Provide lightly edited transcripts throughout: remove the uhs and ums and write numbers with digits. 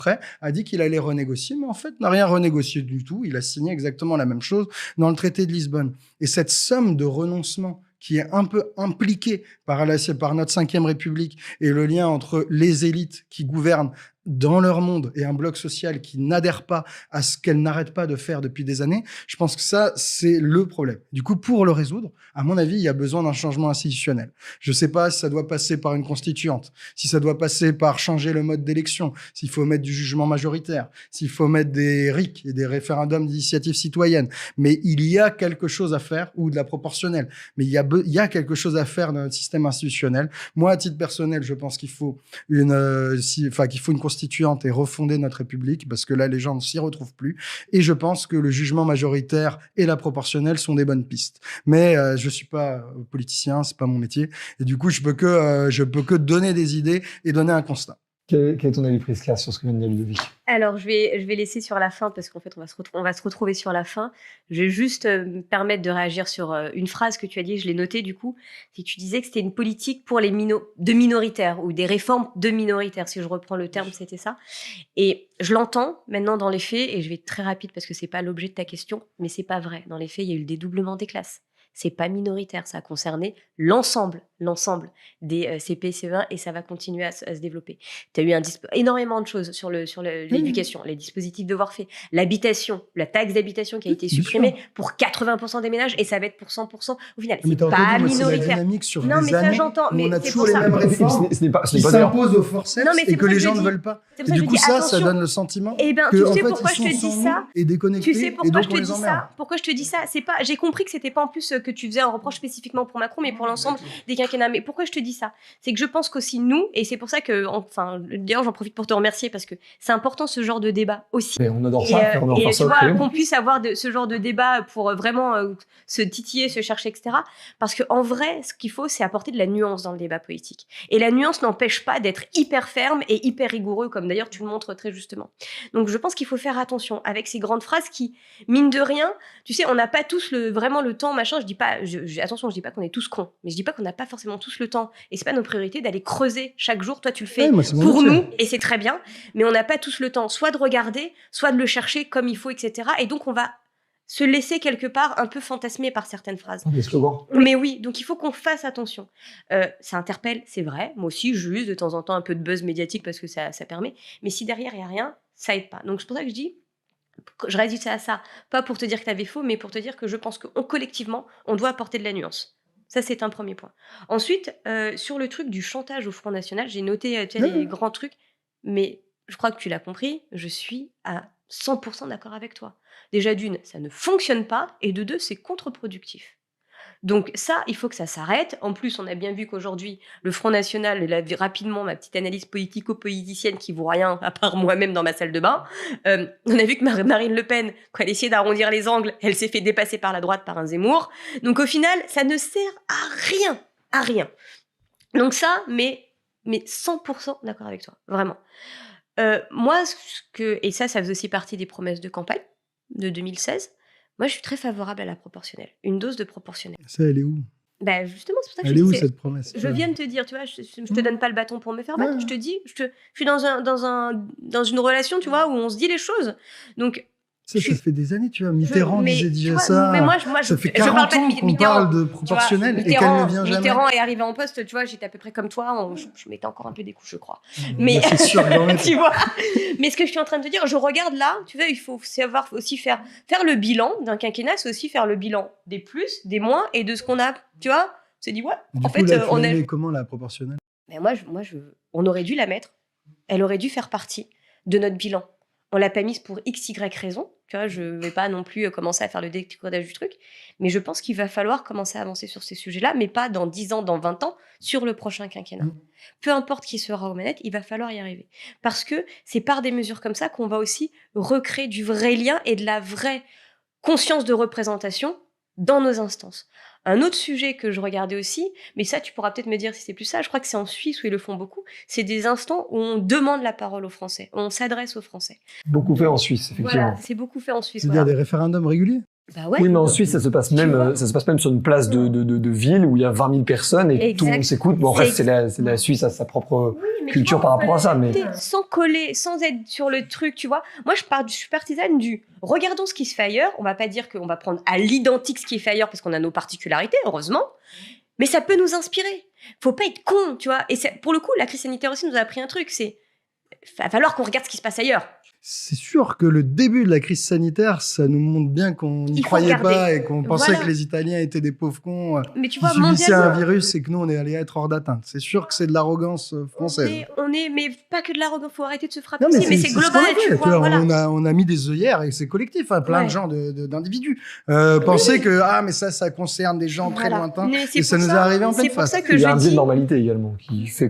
après a dit qu'il allait renégocier, mais en fait n'a rien renégocié du tout. Il a signé exactement la même chose dans le traité de Lisbonne. Et cette somme de renoncement qui est un peu impliquée par notre 5e République et le lien entre les élites qui gouvernent dans leur monde et un bloc social qui n'adhère pas à ce qu'elle n'arrête pas de faire depuis des années, je pense que ça, c'est le problème. Du coup, pour le résoudre, à mon avis, il y a besoin d'un changement institutionnel. Je ne sais pas si ça doit passer par une constituante, si ça doit passer par changer le mode d'élection, s'il faut mettre du jugement majoritaire, s'il faut mettre des RIC et des référendums d'initiative citoyenne. Mais il y a quelque chose à faire, ou de la proportionnelle. Mais il y a quelque chose à faire dans notre système institutionnel. Moi, à titre personnel, je pense qu'il faut qu'il faut une constituante et refonder notre République, parce que là, les gens ne s'y retrouvent plus. Et je pense que le jugement majoritaire et la proportionnelle sont des bonnes pistes. Mais je suis pas politicien, c'est pas mon métier. Et du coup, je peux que donner des idées et donner un constat. Quel est ton avis, Prisca, sur ce que vient de dire Ludovic? Alors, je vais laisser sur la fin, parce qu'en fait, on va se retrouver sur la fin. Je vais juste me permettre de réagir sur une phrase que tu as dit, je l'ai notée du coup, c'est que tu disais que c'était une politique pour les de minoritaires, ou des réformes de minoritaires, si je reprends le terme, c'était ça. Et je l'entends maintenant dans les faits, et je vais être très rapide parce que c'est pas l'objet de ta question, mais c'est pas vrai. Dans les faits, il y a eu le dédoublement des classes. C'est pas minoritaire, ça a concerné l'ensemble des CP, CE1 et ça va continuer à se développer. Tu as eu énormément de choses sur l'éducation, les dispositifs devoirs faits, l'habitation, la taxe d'habitation qui a été supprimée pour 80% des ménages et ça va être pour 100%. Au final, c'est pas minoritaire. Non, mais ça j'entends. Mais on a toujours les mêmes réformes qui s'imposent aux forceps et que les gens ne veulent pas. Et du coup, ça donne le sentiment que en fait, pourquoi je te dis ça et déconnectés. Tu sais pourquoi je te dis ça? Pourquoi je te dis ça? C'est pas. J'ai compris que c'était pas en plus que tu faisais un reproche spécifiquement pour Macron, mais pour l'ensemble des quinquennats. Mais pourquoi je te dis ça? C'est que je pense qu'aussi nous, et c'est pour ça que, d'ailleurs, j'en profite pour te remercier parce que c'est important ce genre de débat aussi. Et on adore ça. Et tu vois, qu'on puisse avoir ce genre de débat pour vraiment se titiller, se chercher, etc. Parce que en vrai, ce qu'il faut, c'est apporter de la nuance dans le débat politique. Et la nuance n'empêche pas d'être hyper ferme et hyper rigoureux, comme d'ailleurs tu le montres très justement. Donc je pense qu'il faut faire attention avec ces grandes phrases qui, mine de rien, tu sais, on n'a pas tous vraiment le temps, machin. Je dis pas, attention, je dis pas qu'on est tous cons, mais je dis pas qu'on n'a pas forcément tous le temps. Et c'est pas nos priorités d'aller creuser chaque jour. Toi, tu le fais pour nous, et c'est très bien. Mais on n'a pas tous le temps, soit de regarder, soit de le chercher comme il faut, etc. Et donc on va se laisser quelque part un peu fantasmer par certaines phrases. Des slogans. Mais oui, donc il faut qu'on fasse attention. Ça interpelle, c'est vrai. Moi aussi, j'use de temps en temps un peu de buzz médiatique parce que ça permet. Mais si derrière, il n'y a rien, ça aide pas. Donc c'est pour ça que je dis, je résiste à ça. Pas pour te dire que tu avais faux, mais pour te dire que je pense que collectivement, on doit apporter de la nuance. Ça, c'est un premier point. Ensuite, sur le truc du chantage au Front National, j'ai noté les grands trucs, mais je crois que tu l'as compris, je suis à 100% d'accord avec toi. Déjà d'une, ça ne fonctionne pas, et de deux, c'est contre-productif. Donc ça, il faut que ça s'arrête. En plus, on a bien vu qu'aujourd'hui, le Front National, rapidement, ma petite analyse politico-politicienne qui vaut rien, à part moi-même dans ma salle de bain, on a vu que Marine Le Pen, quand elle essayait d'arrondir les angles, elle s'est fait dépasser par la droite par un Zemmour. Donc au final, ça ne sert à rien. Donc ça, mais 100% d'accord avec toi, vraiment. Moi, et ça faisait aussi partie des promesses de campagne de 2016, moi, je suis très favorable à la proportionnelle. Une dose de proportionnelle. Ça, elle est où? Bah justement, c'est pour ça que elle est où, cette promesse? Je viens de te dire, tu vois, je te donne pas le bâton pour me faire battre. Je te dis, je suis dans une relation, tu vois, où on se dit les choses. Donc, ça fait des années, tu vois. Mitterrand disait déjà ça. Mais moi, ça fait 40 ans qu'on parle de proportionnel et qu'elle ne vient jamais. Mitterrand est arrivé en poste, tu vois, j'étais à peu près comme toi. Je mettais encore un peu des coups, je crois. Mais c'est sûr, tu vois. Mais ce que je suis en train de te dire, je regarde là, tu vois, il faut savoir aussi faire le bilan d'un quinquennat, c'est aussi faire le bilan des plus, des moins et de ce qu'on a, tu vois. C'est dit, ouais. En fait, là, on est comment la proportionnelle? Mais on aurait dû la mettre. Elle aurait dû faire partie de notre bilan. On l'a pas mise pour x, y raison. Tu vois, je vais pas non plus commencer à faire le décodage du truc. Mais je pense qu'il va falloir commencer à avancer sur ces sujets-là, mais pas dans 10 ans, dans 20 ans, sur le prochain quinquennat. Peu importe qui sera aux manettes, il va falloir y arriver. Parce que c'est par des mesures comme ça qu'on va aussi recréer du vrai lien et de la vraie conscience de représentation dans nos instances. Un autre sujet que je regardais aussi, mais ça tu pourras peut-être me dire si c'est plus ça, je crois que c'est en Suisse où ils le font beaucoup, c'est des instants où on demande la parole aux Français, où on s'adresse aux Français. Beaucoup fait en Suisse, effectivement. Voilà, c'est beaucoup fait en Suisse. C'est-à-dire des référendums réguliers? Bah ouais. Oui, mais en Suisse, ça se passe même sur une place de ville où il y a 20 000 personnes et tout le monde s'écoute. Bon, après, c'est la Suisse a sa propre mais culture par rapport à ça, mais... Sans coller, sans être sur le truc, tu vois. Moi, je suis partisane du regardons ce qui se fait ailleurs. On va pas dire qu'on va prendre à l'identique ce qui est fait ailleurs parce qu'on a nos particularités, heureusement. Mais ça peut nous inspirer. Faut pas être con, tu vois. Et pour le coup, la crise sanitaire aussi nous a appris un truc, c'est va falloir qu'on regarde ce qui se passe ailleurs. C'est sûr que le début de la crise sanitaire, ça nous montre bien qu'on n'y croyait pas et qu'on pensait que les Italiens étaient des pauvres cons mais tu qui vois, subissaient un virus et que nous, on est allés être hors d'atteinte. C'est sûr que c'est de l'arrogance française. Mais pas que de l'arrogance, faut arrêter de se frapper Non, aussi, mais c'est global, tu vois. Voilà. On a mis des œillères et c'est collectif, plein de gens, d'individus. Penser que mais ça concerne des gens très lointains et ça nous est arrivé en pleine face. Il y a un biais de normalité également qui fait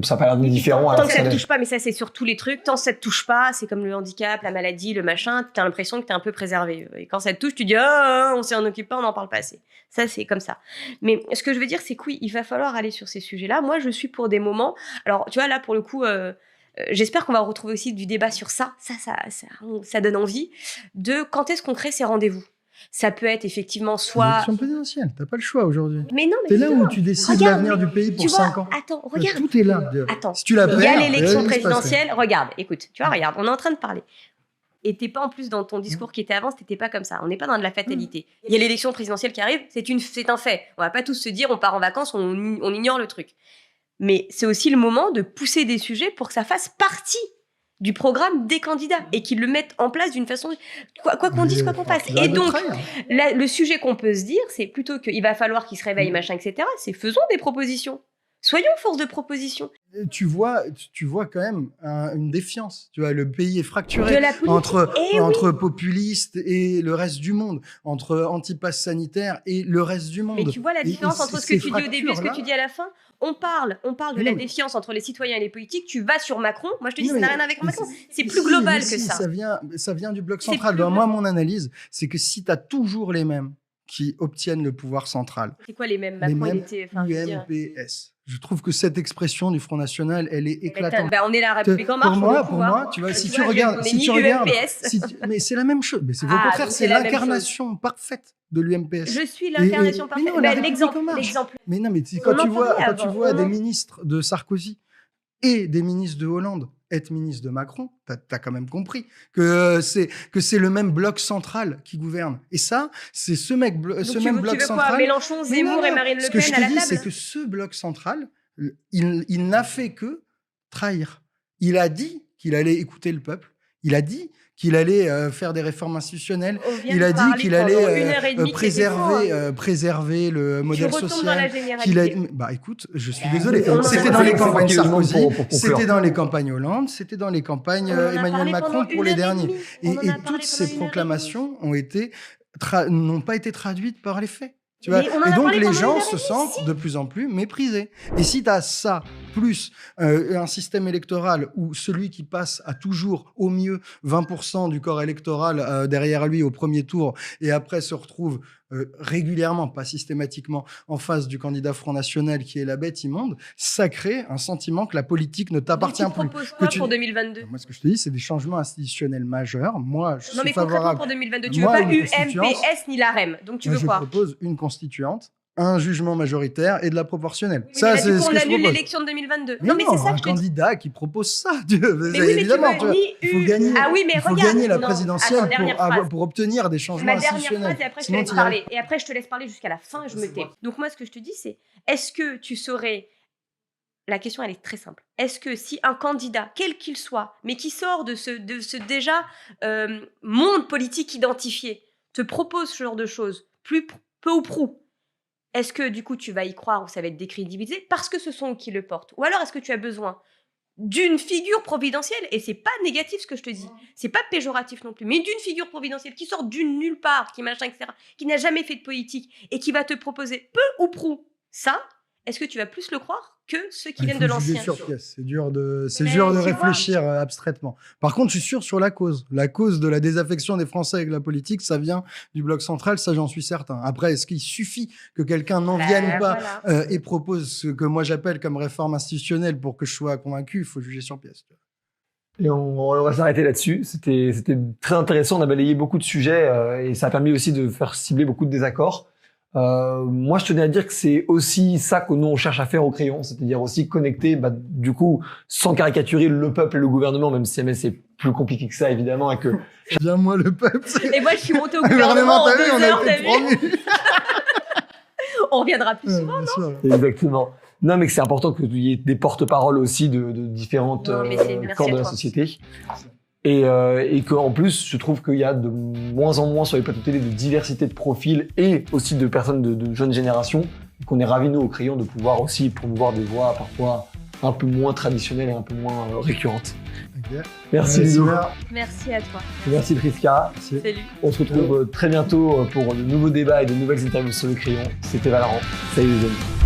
ça n'a pas l'air différent. Tant que ça ne touche pas, mais ça c'est sur tous les trucs, tant que ça te touche pas, c'est comme le handicap, la maladie, le machin, t'as l'impression que t'es un peu préservé. Et quand ça te touche, tu dis on s'en occupe pas, on n'en parle pas assez. Ça, c'est comme ça. Mais ce que je veux dire, c'est que oui, il va falloir aller sur ces sujets-là. Moi, je suis pour des moments. Alors, tu vois, là, pour le coup, j'espère qu'on va retrouver aussi du débat sur ça. Ça donne envie de quand est-ce qu'on crée ces rendez-vous. Ça peut être effectivement soit... L'élection présidentielle, t'as pas le choix aujourd'hui. Mais non, mais t'es là où tu décides l'avenir du pays pour 5 ans. Attends, regarde. Tout est là. Attends, si tu la perds, il y a l'élection présidentielle. Regarde, écoute, tu vois, regarde, on est en train de parler. Et t'es pas en plus dans ton discours qui était avant, t'étais pas comme ça. On n'est pas dans de la fatalité. Il y a l'élection présidentielle qui arrive, c'est un fait. On va pas tous se dire on part en vacances, on ignore le truc. Mais c'est aussi le moment de pousser des sujets pour que ça fasse partie du programme des candidats et qu'ils le mettent en place d'une façon quoi qu'on dise, quoi qu'on fasse. Et donc le sujet qu'on peut se dire, c'est plutôt qu'il va falloir qu'ils se réveillent, machin, etc. C'est faisons des propositions. Soyons force de proposition. Tu vois quand même une défiance. Tu vois, le pays est fracturé entre populistes et le reste du monde, entre anti-pass sanitaire et le reste du monde. Mais tu vois la différence entre ce que tu dis au début et ce que tu dis à la fin. On parle de la défiance entre les citoyens et les politiques. Tu vas sur Macron. Moi, je te dis, ça n'a rien avec Macron. C'est plus global que ça. Ça vient du bloc central. Moi, mon analyse, c'est que si tu as toujours les mêmes qui obtiennent le pouvoir central. C'est quoi les mêmes Macron, il était, UMPS. Je trouve que cette expression du Front National, elle est éclatante. On est la République en marche. Pour moi, tu vois, si tu regardes, mais c'est la même chose. Mais c'est au contraire, c'est l'incarnation parfaite de l'UMPS. Je suis l'incarnation parfaite. L'exemple. Mais non, mais quand tu vois des ministres de Sarkozy et des ministres de Hollande être ministre de Macron, t'as quand même compris que c'est le même bloc central qui gouverne. Et ça, c'est ce même bloc central. Mélenchon, Zemmour et Marine Le Pen à la table. Ce que je te dis, c'est que ce bloc central, il n'a fait que trahir. Il a dit qu'il allait écouter le peuple. Il a dit qu'il allait faire des réformes institutionnelles. Il a dit qu'il allait préserver le modèle social. Écoute, je suis désolé. C'était dans les campagnes Sarkozy, c'était dans les campagnes Hollande, c'était dans les campagnes Emmanuel Macron pour les derniers. Et toutes ces proclamations n'ont pas été traduites par les faits. Tu vois, et donc les gens se sentent de plus en plus méprisés. Et si tu as ça, plus un système électoral où celui qui passe a toujours au mieux 20% du corps électoral derrière lui au premier tour et après se retrouve régulièrement, pas systématiquement, en face du candidat Front National qui est la bête immonde, ça crée un sentiment que la politique ne t'appartient plus. Tu proposes quoi pour 2022 ? Moi, ce que je te dis, c'est des changements institutionnels majeurs. Moi, je suis favorable. Non, mais concrètement pour 2022, tu veux pas UMPS ni l'AREM. Donc tu veux quoi ? Je propose une constituante, un jugement majoritaire et de la proportionnelle. Oui, ça, c'est ce que je propose. On annule l'élection de 2022. Mais non, c'est ça. Un candidat qui propose ça. Évidemment, il faut gagner. Il faut gagner la présidentielle pour obtenir des changements institutionnels. Ma dernière phrase, et après je te laisse parler. Et après je te laisse parler jusqu'à la fin et je me tais. Donc moi, ce que je te dis, c'est est-ce que tu saurais... La question, elle est très simple. Est-ce que si un candidat, quel qu'il soit, mais qui sort de ce déjà monde politique identifié, te propose ce genre de choses, peu ou prou, est-ce que du coup tu vas y croire ou ça va être décrédibilisé parce que ce sont eux qui le portent? Ou alors est-ce que tu as besoin d'une figure providentielle, et c'est pas négatif ce que je te dis, c'est pas péjoratif non plus, mais d'une figure providentielle qui sort d'une nulle part, qui machin, etc., qui n'a jamais fait de politique et qui va te proposer peu ou prou ça, est-ce que tu vas plus le croire que ceux qui viennent de l'ancien? C'est dur de réfléchir abstraitement. Par contre, je suis sûr sur la cause. La cause de la désaffection des Français avec la politique, ça vient du bloc central, ça j'en suis certain. Après, est-ce qu'il suffit que quelqu'un n'en vienne pas et propose ce que moi j'appelle comme réforme institutionnelle pour que je sois convaincu? Il faut juger sur pièce. Et on va s'arrêter là-dessus. C'était très intéressant. On a balayé beaucoup de sujets et ça a permis aussi de faire cibler beaucoup de désaccords. Moi, je tenais à dire que c'est aussi ça que nous on cherche à faire au Crayon, c'est-à-dire aussi connecter, du coup, sans caricaturer le peuple et le gouvernement, même si c'est plus compliqué que ça, évidemment, et que. Viens moi le peuple. Et moi, je suis montée au gouvernement en 2 heures, t'as vu? On reviendra plus souvent, non? Exactement. Non, mais que c'est important qu'il y ait des porte-paroles aussi de différentes corps de la société. Et qu'en plus, je trouve qu'il y a de moins en moins sur les plateaux télé de diversité de profils et aussi de personnes de jeunes générations. Qu'on est ravis, nous, au Crayon, de pouvoir aussi promouvoir des voix parfois un peu moins traditionnelles et un peu moins récurrentes. Okay. Merci, Ludo. Merci à toi. Merci, Prisca. Salut. On se retrouve très bientôt pour de nouveaux débats et de nouvelles interviews sur le Crayon. C'était Valorant. Salut les amis.